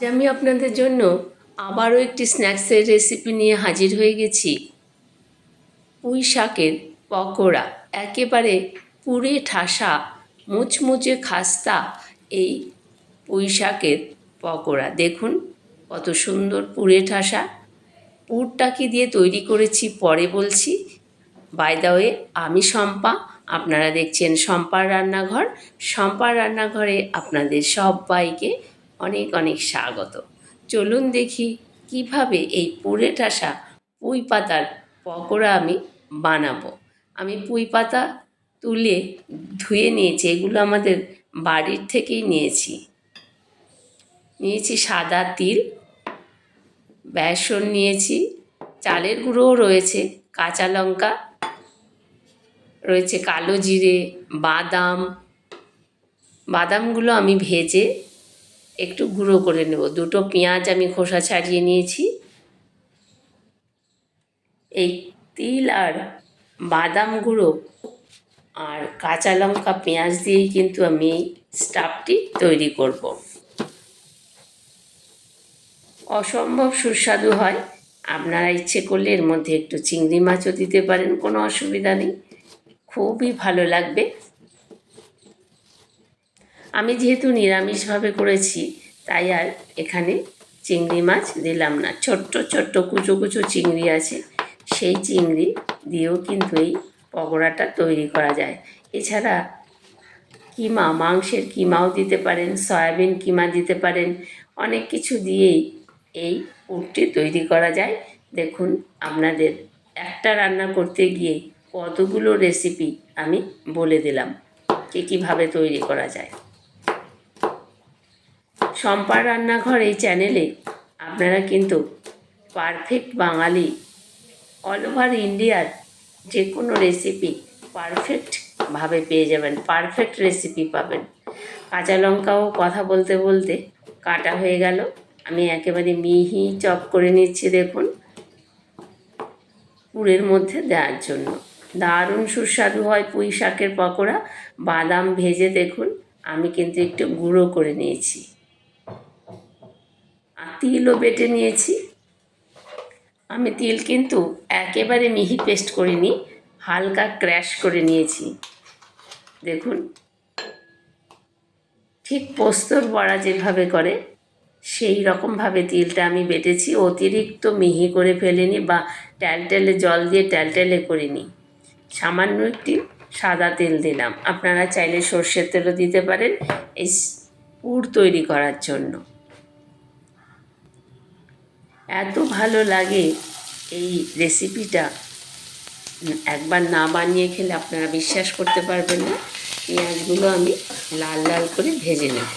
আমি আপনাদের জন্য আবারও একটি স্ন্যাক্সের রেসিপি নিয়ে হাজির হয়ে গেছি। পুঁই শাকের পকোড়া, একেবারে পুড়ে ঠাসা মুচমুচে খাস্তা এই পুঁই শাকের পকোড়া। দেখুন কত সুন্দর পুড়ে ঠাসা। পুরটা কি দিয়ে তৈরি করেছি পরে বলছি। বাই দ্য ওয়ে, আমি শম্পা, আপনারা দেখছেন শম্পার রান্নাঘর। শম্পার রান্নাঘরে আপনাদের সবাইকে অনেক অনেক স্বাগত। চলুন দেখি কিভাবে এই পুড়ে ঠাসা পুঁই পাতার পকোড়া আমি বানাবো। আমি পুঁই পাতা তুলে ধুয়ে নিয়েছি, এগুলো আমাদের বাড়ির থেকেই নিয়েছি সাদা তিল, বেসন নিয়েছি, চালের গুঁড়োও রয়েছে, কাঁচা লঙ্কা রয়েছে, কালো জিরে, বাদামগুলো আমি ভেজে একটু গুঁড়ো করে নেব। দুটো পেঁয়াজ আমি খোসা ছাড়িয়ে নিয়েছি। এই তিল আর বাদাম গুঁড়ো আর কাঁচা লঙ্কা পেঁয়াজ দিয়েই কিন্তু আমি এই স্টাফটি তৈরি করব। অসম্ভব সুস্বাদু হয়। আপনারা ইচ্ছে করলে এর মধ্যে একটু চিংড়ি মাছও দিতে পারেন, কোনো অসুবিধা নেই, খুবই ভালো লাগবে। আমি যেহেতু নিরামিষভাবে করেছি তাই আর এখানে চিংড়ি মাছ দিলাম না। ছোট্ট ছোট্ট কুচো কুচো চিংড়ি আছে, সেই চিংড়ি দিয়েও কিন্তু এই পকোড়াটা তৈরি করা যায়। এছাড়া কিমা, মাংসের কিমাও দিতে পারেন, সয়াবিন কিমা দিতে পারেন, অনেক কিছু দিয়েই এই পুরটি তৈরি করা যায়। দেখুন আপনাদের একটা রান্না করতে গিয়ে কতগুলো রেসিপি আমি বলে দিলাম কীভাবে তৈরি করা যায়। শম্পার রান্নাঘর এই চ্যানেলে আপনারা কিন্তু পারফেক্ট বাঙালি, অল ওভার ইন্ডিয়ার যে কোনো রেসিপি পারফেক্টভাবে পেয়ে যাবেন, পারফেক্ট রেসিপি পাবেন। কাঁচা লঙ্কাও কথা বলতে বলতে কাটা হয়ে গেল, আমি একেবারে মিহি চপ করে নিচ্ছি। দেখুন পুরের মধ্যে দেওয়ার জন্য দারুণ সুস্বাদু হয় পুঁই শাকের পকোড়া। বাদাম ভেজে দেখুন আমি কিন্তু একটু গুঁড়ো করে নিয়েছি, আর তিলও বেটে নিয়েছি। আমি তিল কিন্তু একেবারে মিহি পেস্ট করিনি, হালকা ক্র্যাশ করে নিয়েছি। দেখুন ঠিক পোস্তর বড়া যেভাবে করে সেই রকমভাবে তিলটা আমি বেটেছি। অতিরিক্ত মিহি করে ফেলিনি বা ট্যালটেলে জল দিয়ে ট্যালটেলে করিনি। সামান্য একটি সাদা তেল দিলাম, আপনারা চাইলে সর্ষের তেলও দিতে পারেন এই পুর তৈরি করার জন্য। এত ভালো লাগে এই রেসিপিটা, একবার না বানিয়ে খেলে আপনারা বিশ্বাস করতে পারবেন না। পেঁয়াজগুলো আমি লাল লাল করে ভেজে নেব।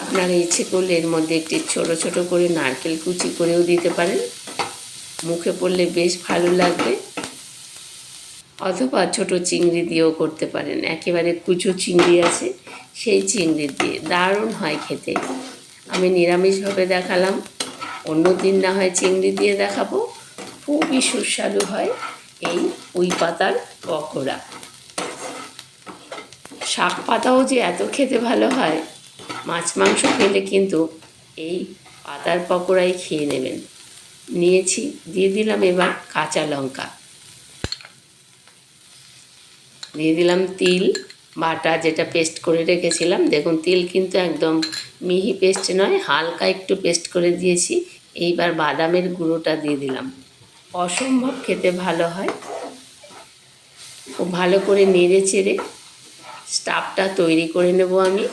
আপনারা ইচ্ছে করলে এর মধ্যে একটি ছোটো ছোটো করে নারকেল কুচি করেও দিতে পারেন, মুখে পড়লে বেশ ভালো লাগবে। অথবা ছোটো চিংড়ি দিয়েও করতে পারেন, একেবারে কুচো চিংড়ি আছে সেই চিংড়ি দিয়ে দারুণ হয় খেতে। আমি নিরামিষভাবে দেখালাম, অন্য দিন না হয় চিংড়ি দিয়ে দেখাবো। খুবই সুস্বাদু হয় এই পুঁই পাতার পকোড়া। শাক পাতাও যে এত খেতে ভালো হয়, মাছ মাংস খেলে কিন্তু এই পাতার পকোড়াই খেয়ে নেবেন। দিয়ে দিলাম এবার কাঁচা লঙ্কা, দিয়ে দিলাম তিল বাটা যেটা পেস্ট করে রেখেছিলাম। দেখুন তিল কিন্তু একদম মিহি পেস্ট নয়, হালকা একটু পেস্ট করে দিয়েছি। এইবার বাদামের গুঁড়োটা দিয়ে দিলাম, অসম্ভব খেতে ভালো হয়। খুব ভালো করে নেড়ে চেড়ে স্টাফটা তৈরি করে নেব আমি।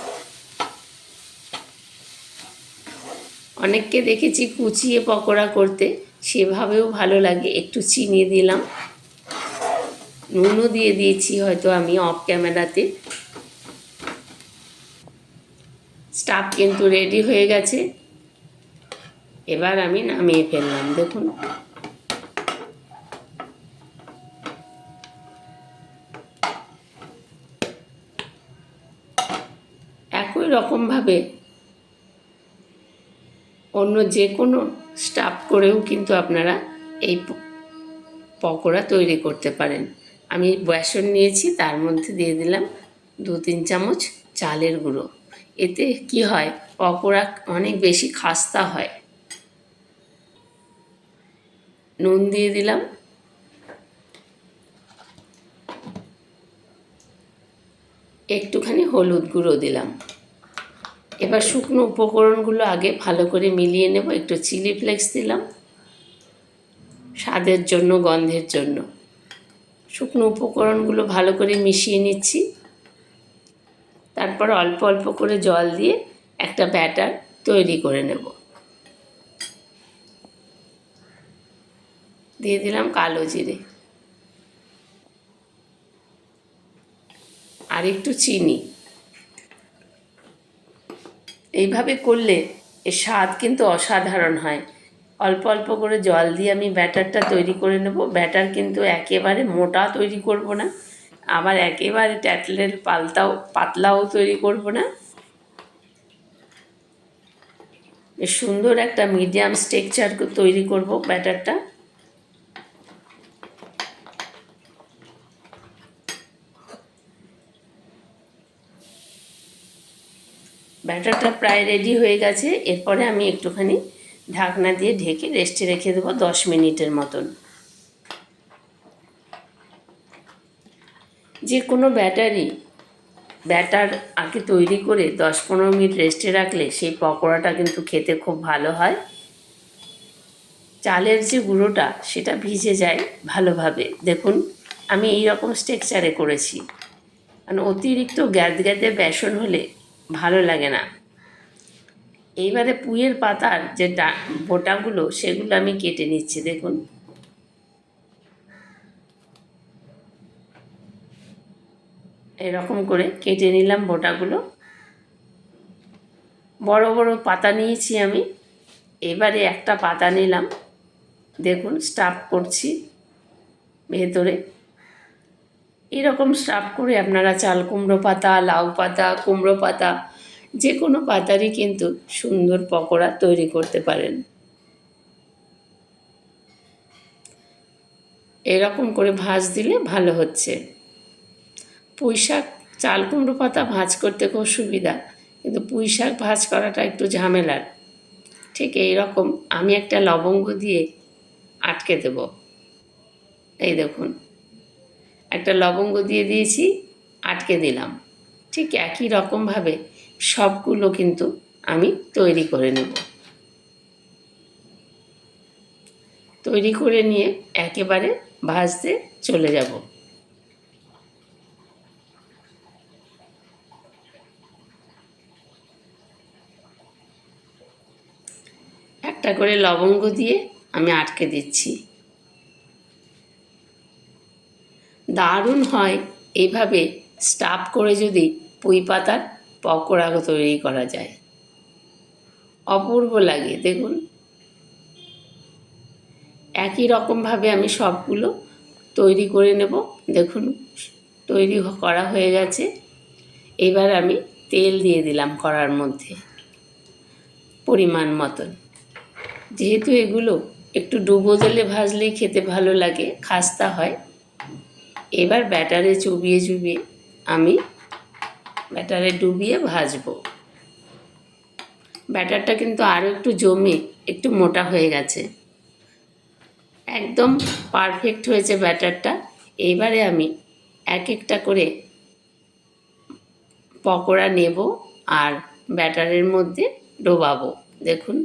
অনেককে দেখেছি কুচিয়ে পকোড়া করতে, সেভাবেও ভালো লাগে। একটু চিনি দিলাম, নুনও দিয়ে দিয়েছি হয়তো আমি অফ ক্যামেরাতে। স্টাফ কিন্তু রেডি হয়ে গেছে, এবার আমি নামিয়ে ফেললাম। দেখুন একই রকমভাবে অন্য যে কোনো স্টাফ করেও কিন্তু আপনারা এই পকোড়া তৈরি করতে পারেন। আমি বেসন নিয়েছি, তার মধ্যে দিয়ে দিলাম 2-3 চামচ চালের গুঁড়ো। এতে কি হয়, পকোড়া অনেক বেশি খাস্তা হয়। নুন দিয়ে দিলাম, একটুখানি হলুদ গুঁড়ো দিলাম। এবার শুকনো উপকরণগুলো আগে ভালো করে মিলিয়ে নেব। একটু চিলি ফ্লেক্স দিলাম স্বাদের জন্য, গন্ধের জন্য। শুকনো উপকরণগুলো ভালো করে মিশিয়ে নিচ্ছি। তারপর অল্প অল্প করে জল দিয়ে একটা ব্যাটার তৈরি করে নেব। দিয়ে দিলাম কালো জিরে আর একটু চিনি। এইভাবে করলে এর স্বাদ কিন্তু অসাধারণ হয়। অল্প অল্প করে জল দিয়ে আমি ব্যাটারটা তৈরি করে নেব। ব্যাটার কিন্তু একেবারে মোটা তৈরি করব না, আবার একেবারে ট্যাটলের পাতলাও তৈরি করব না। বেশ সুন্দর একটা মিডিয়াম স্ট্রাকচার তৈরি করব ব্যাটারটা। ব্যাটারটা প্রায় রেডি হয়ে গেছে। এরপরে আমি একটুখানি ঢাকনা দিয়ে ঢেকে রেস্টে রেখে দেবো 10 মিনিটের মতন। যে কোনো ব্যাটার আগে তৈরি করে 10-15 মিনিট রেস্টে রাখলে সেই পকোড়াটা কিন্তু খেতে খুব ভালো হয়। চালের যে গুঁড়োটা সেটা ভিজে যায় ভালোভাবে। দেখুন আমি এই রকম স্ট্রাকচারে করেছি, কারণ অতিরিক্ত গ্যাদগ্যাদে বেসন হলে ভালো লাগে না। এইবারে পুঁইয়ের পাতার যে বোটাগুলো সেগুলো আমি কেটে নিচ্ছি। দেখুন এরকম করে কেটে নিলাম বোটাগুলো। বড় বড় পাতা নিয়েছি আমি। এবারে একটা পাতা নিলাম, দেখুন স্টাফ করছি ভেতরে। এরকম স্টাফ করে আপনারা চাল কুমড়ো পাতা, লাউ পাতা, কুমড়ো পাতা, যে কোনো পাতারই কিন্তু সুন্দর পকোড়া তৈরি করতে পারেন। এরকম করে ভাঁজ দিলে ভালো হচ্ছে। পুঁই শাক, চাল কুমড়ো পাতা ভাঁজ করতে খুব সুবিধা, কিন্তু পুঁই শাক ভাঁজ করাটা একটু ঝামেলার। ঠিক এই রকম আমি একটা লবঙ্গ দিয়ে আটকে দেব। এই দেখুন একটা লবঙ্গ দিয়ে দিয়েছি, আটকে দিলাম। ঠিক একই রকমভাবে সবগুলো কিন্তু আমি তৈরি করে নেব। তৈরি করে নিয়ে একেবারে ভাজতে চলে যাব। একটা করে লবঙ্গ দিয়ে আমি আটকে দিচ্ছি। দারুণ হয় এইভাবে স্টাফ করে যদি পুঁই পাতার পকোড়া তৈরি করা যায়, অপূর্ব লাগে। দেখুন একই রকমভাবে আমি সবগুলো তৈরি করে নেব। দেখুন তৈরি করা হয়ে গেছে। এবার আমি তেল দিয়ে দিলাম কড়ার মধ্যে পরিমাণ মতন। যেহেতু এগুলো একটু ডুবো তেলে ভাজলেই খেতে ভালো লাগে, খাস্তা হয়। এবার ব্যাটারে চুবিয়ে আমি ব্যাটারে ডুবিয়ে ভাজবো। ব্যাটারটা কিন্তু আরও একটু জমে একটু মোটা হয়ে গেছে, একদম পারফেক্ট হয়েছে ব্যাটারটা। এইবারে আমি এক একটা করে পকোড়া নেব আর ব্যাটারের মধ্যে ডোবাবো। দেখুন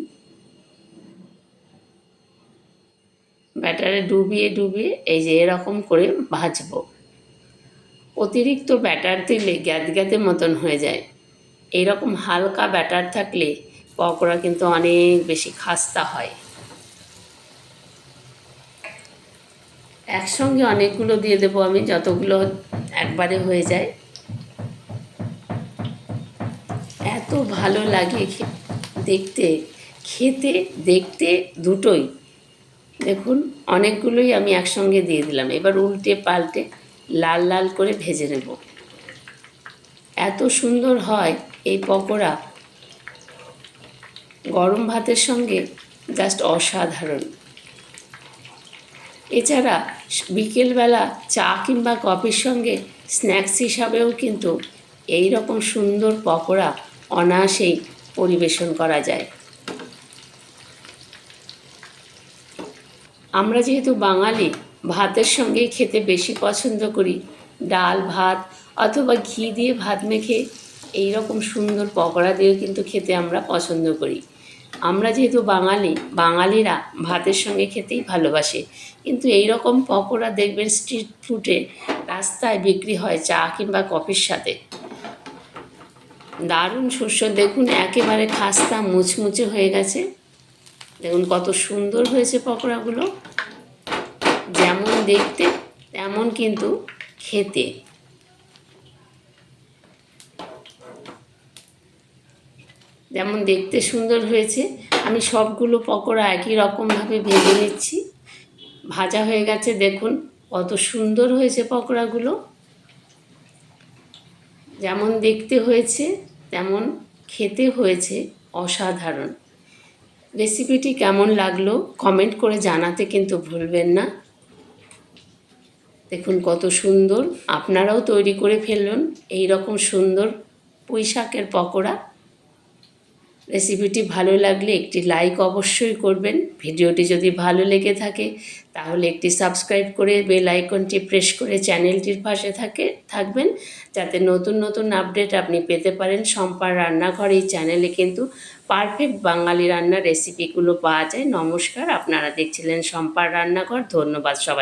ব্যাটারে ডুবিয়ে এই যে এরকম করে ভাজবো। অতিরিক্ত ব্যাটার দিলে গ্যাদগ্যাদে মতন হয়ে যায়। এইরকম হালকা ব্যাটার থাকলে পকোড়া কিন্তু অনেক বেশি খাস্তা হয়। একসঙ্গে অনেকগুলো দিয়ে দেবো আমি, যতগুলো একবারে হয়ে যায়। এত ভালো লাগে দেখতে, খেতে, দেখতে দুটোই। দেখুন অনেকগুলোই আমি একসঙ্গে দিয়ে দিলাম। এবার উল্টে পাল্টে লাল লাল করে ভেজে নেব। এত সুন্দর হয় এই পকোড়া, গরম ভাতের সঙ্গে জাস্ট অসাধারণ। এছাড়া বিকেলবেলা চা কিংবা কফির সঙ্গে স্ন্যাক্স হিসাবেও কিন্তু এই রকম সুন্দর পকোড়া অনায়াসেই পরিবেশন করা যায়। আমরা যেহেতু বাঙালি, ভাতের সঙ্গেই খেতে বেশি পছন্দ করি। ডাল ভাত অথবা ঘি দিয়ে ভাত মেখে এই রকম সুন্দর পকোড়া দিয়েও কিন্তু খেতে আমরা পছন্দ করি। আমরা যেহেতু বাঙালি, বাঙালিরা ভাতের সঙ্গে খেতেই ভালোবাসে। কিন্তু এই রকম পকোড়া দেখবেন স্ট্রিট ফুডে রাস্তায় বিক্রি হয় চা কিংবা কফির সাথে। দারুণ সুস্বাদু, দেখুন একেবারে খাস্তা মুচমুচে হয়ে গেছে। দেখুন কত সুন্দর হয়েছে পকোড়াগুলো, যেমন দেখতে তেমন কিন্তু খেতে। যেমন দেখতে সুন্দর হয়েছে, আমি সবগুলো পকোড়া একই রকমভাবে ভেজে নিচ্ছি। ভাজা হয়ে গেছে, দেখুন কত সুন্দর হয়েছে পকোড়াগুলো। যেমন দেখতে হয়েছে তেমন খেতে হয়েছে অসাধারণ। রেসিপিটি কেমন লাগলো কমেন্ট করে জানাতে কিন্তু ভুলবেন না। দেখুন কত সুন্দর, আপনারাও তৈরি করে ফেলুন এই রকম সুন্দর পুঁই শাকের পকোড়া। রেসিপিটি ভালো লাগলে একটি লাইক অবশ্যই করবেন। ভিডিওটি যদি ভালো লেগে থাকে তাহলে একটি সাবস্ক্রাইব করে বেল আইকনটি প্রেস করে চ্যানেলটির পাশে থাকবেন, যাতে নতুন নতুন আপডেট আপনি পেতে পারেন। শম্পার রান্নাঘর এই চ্যানেলে কিন্তু পারফেক্ট বাঙালি রান্নার রেসিপিগুলো পাওয়া যায়। নমস্কার, আপনারা দেখছিলেন শম্পার রান্নাঘর। ধন্যবাদ সবাই।